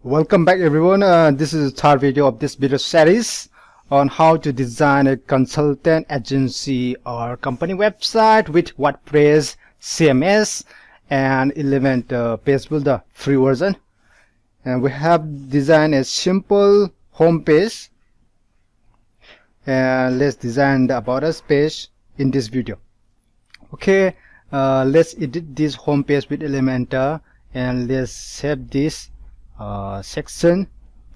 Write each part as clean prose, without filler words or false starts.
Welcome back everyone. This is the third video of this video series on how to design a consultant agency or company website with WordPress, CMS and Elementor page builder free version. And we have designed a simple home page, and let's design the about us page in this video. Okay, let's edit this home page with Elementor and let's save this section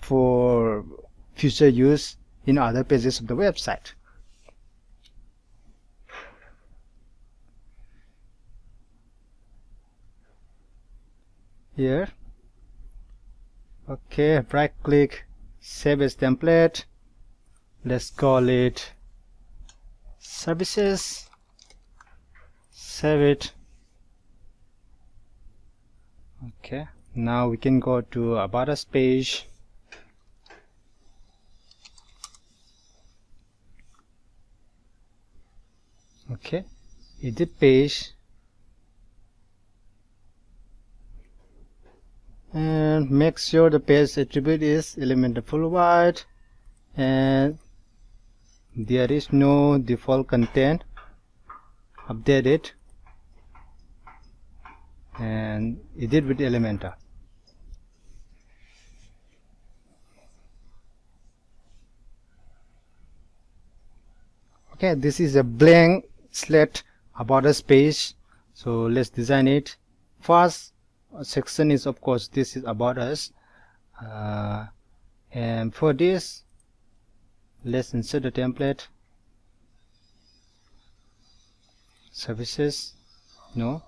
for future use in other pages of the website. Here, okay, right click, save as template. Let's call it services. Save it. Okay, now we can go to about us page. Okay, edit page and make sure the page attribute is Elementor full white and there is no default content. Update it and edit with Elementor. Okay, this is a blank slate about us page, so let's design it. First section is, of course, this is about us, and for this let's insert the template. Services, no.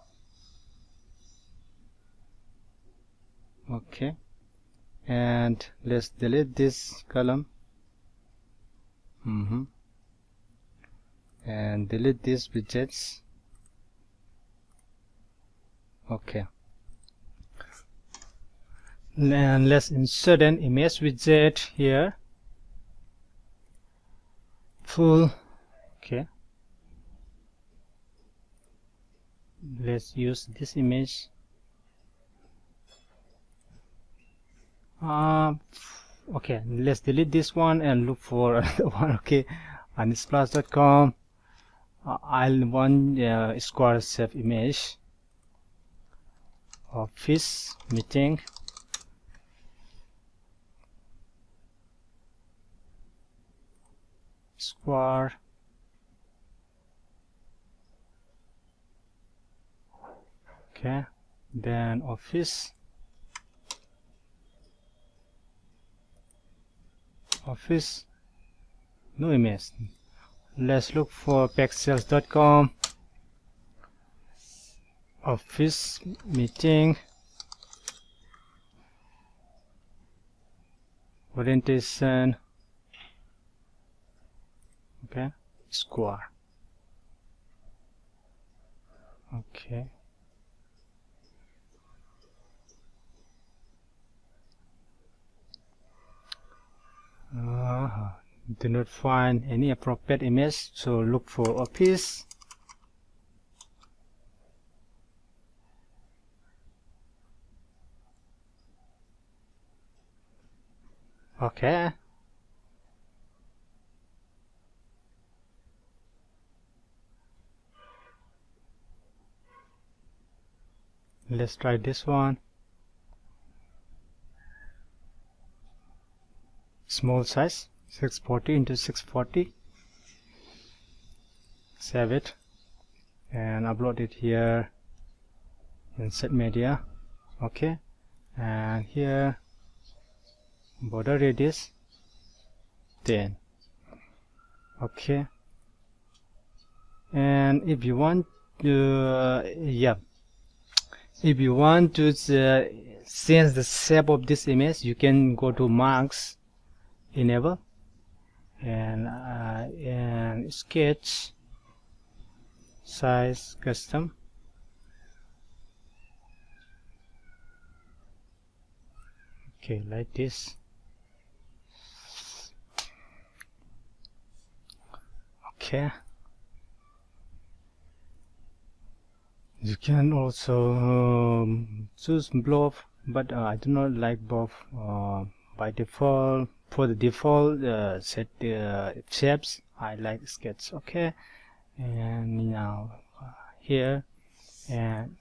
Okay, and let's delete this column and delete these widgets. Okay, and let's insert an image widget here, full. Okay, let's use this image. Okay, let's delete this one and look for another one. Okay, anisplus.com. I'll want square save image. Office meeting. Square. Okay, then office. Office, no image. Let's look for pexels.com. Office meeting. Orientation. Okay, square. Okay. Do not find any appropriate image, so look for office. Okay, let's try this one. Small size, 640 into 640. Save it and upload it here. Insert media. Okay, and here border radius 10. Okay, and if you want to if you want to change the shape of this image, you can go to marks, enable, and sketch, size, custom. Okay, like this. Okay, you can also choose blob but I do not like both. By default, for the default set shapes, I like sketch. Okay, and now here and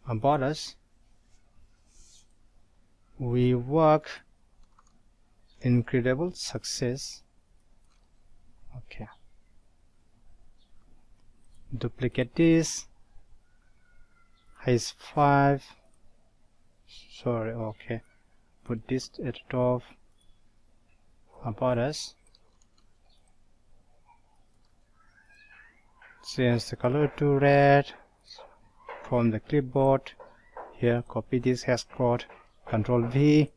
about us, we work incredible success. Okay, duplicate this, height 5. Sorry, okay, put this at the top. About us, change the color to red from the clipboard. Here, copy this hash code, Control V,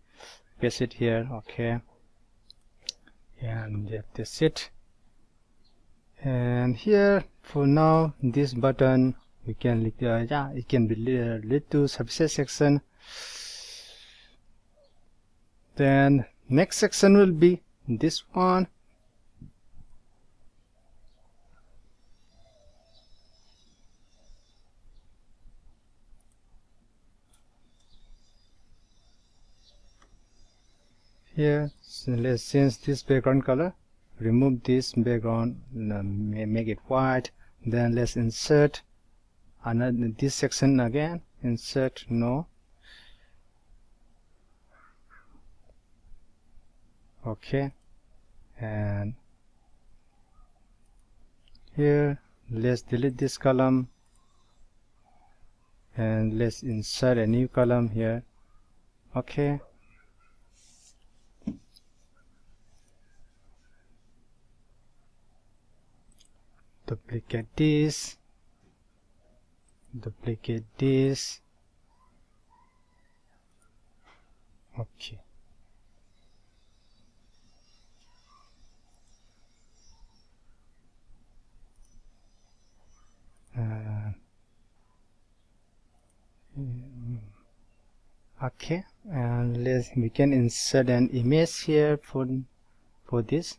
paste it here. Okay, and that's it. And here for now, this button we can it can be lead to services section. Then next section will be this one. Here, so let's change this background color, remove this background, make it white. Then let's insert another this section again, insert no. Okay, and here let's delete this column and let's insert a new column here. Okay, duplicate this, duplicate this. Okay, okay, and we can insert an image here for this.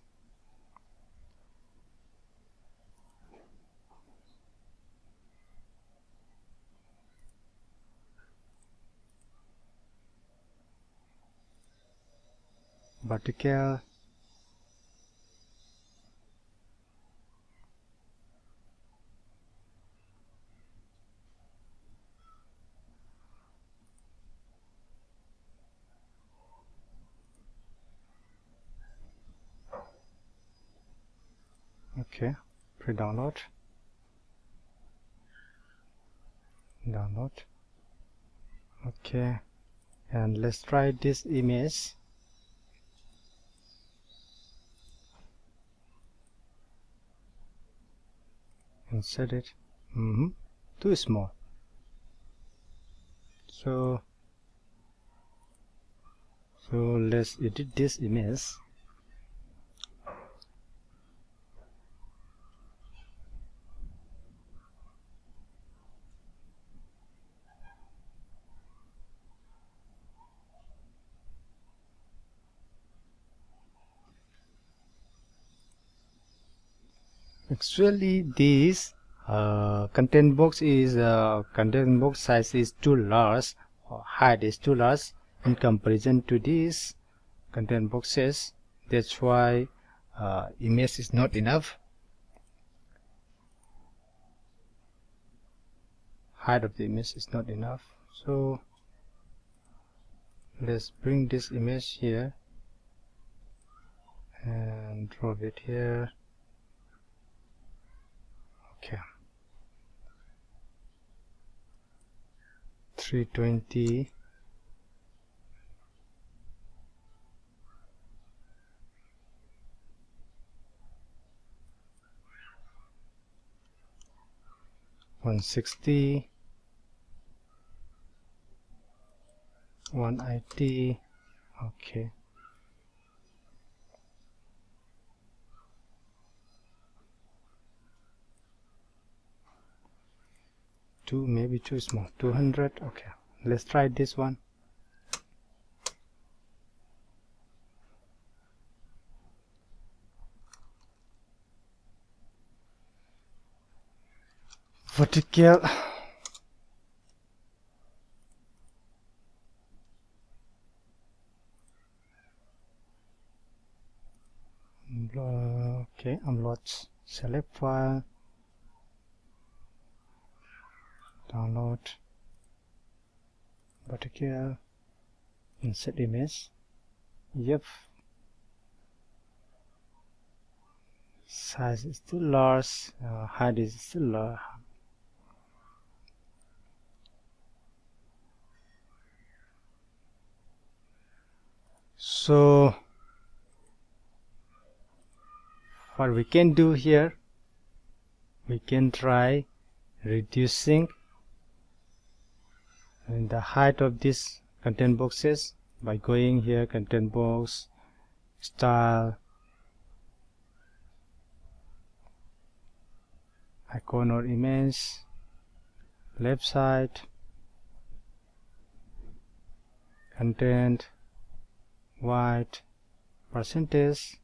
Vertical. Okay, pre-download, download. Okay, and let's try this image. Insert it. Too small. So let's edit this image. Actually, this content box size is too large, or height is too large in comparison to these content boxes. That's why image is not enough. Height of the image is not enough. So let's bring this image here and drop it here. Okay, 320. $160, $180. Okay, maybe too small. 200. Okay, let's try this one. Vertical. Okay, upload, select file, download, particular, insert image. Yep, size is still large, height is still large. So what we can do here, we can try reducing the height of these content boxes by going here, content box, style, icon or image, left side, content, white, percentage,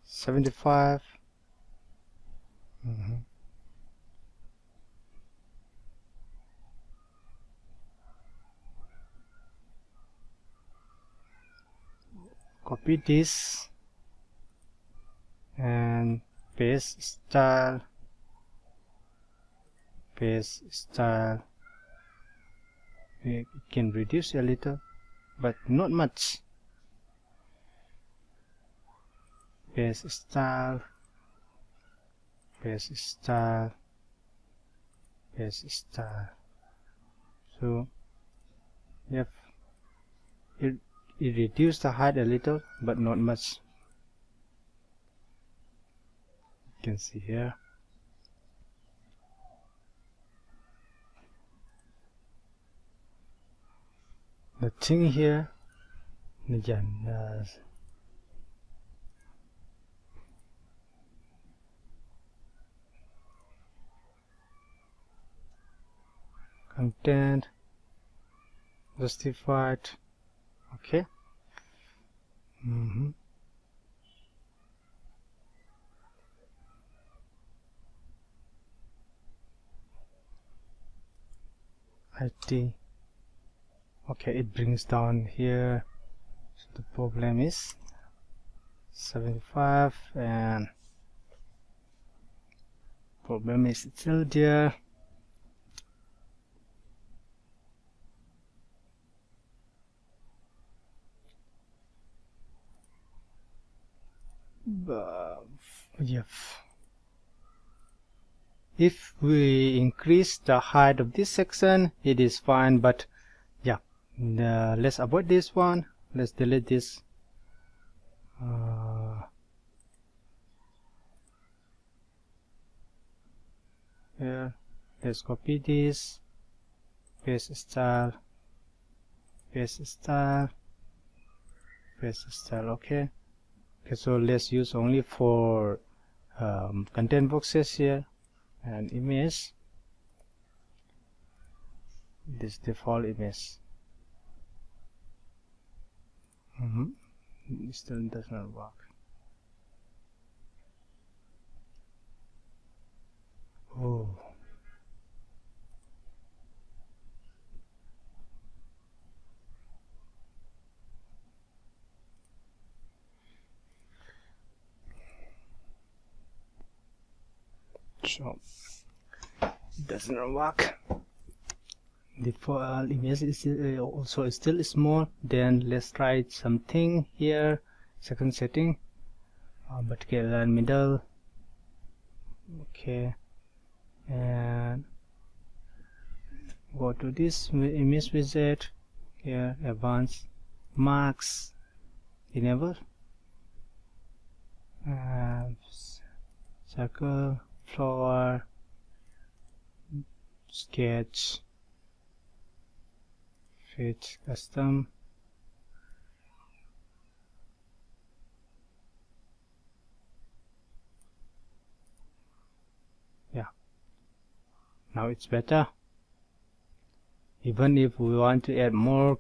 75. Copy this and paste style, we can reduce a little but not much. Paste style, paste style, paste style. So yep, it reduced the height a little but not much. You can see here. The thing here, content justified. Okay. IT. Okay, it brings down here. So the problem is 75 and problem is still there. Yeah. If we increase the height of this section, it is fine, but yeah, let's avoid this one. Let's delete this. Here, let's copy this, paste style, paste style, paste style. Okay. Okay, so let's use only for content boxes here and image. This default image. It still does not work. Oh. So it does not work. The default image is also still small. Then let's try something here. Second setting, vertical and middle. Okay, and go to this image widget here, advanced, marks, enable, circle, flower, sketch, fit, custom. Yeah, now it's better. Even if we want to add more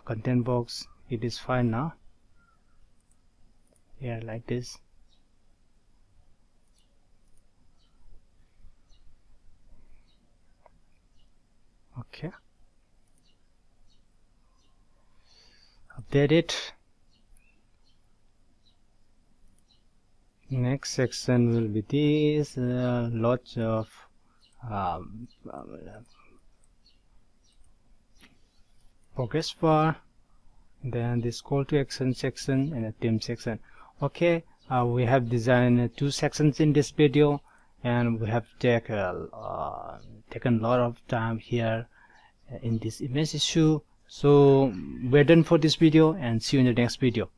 content box, it is fine now. Yeah, like this. Okay, update it. Next section will be this, lots of progress bar, then this call to action section and a team section. Okay, we have designed 2 sections in this video, and we have taken a lot of time here in this image issue. So we're done for this video, and see you in the next video.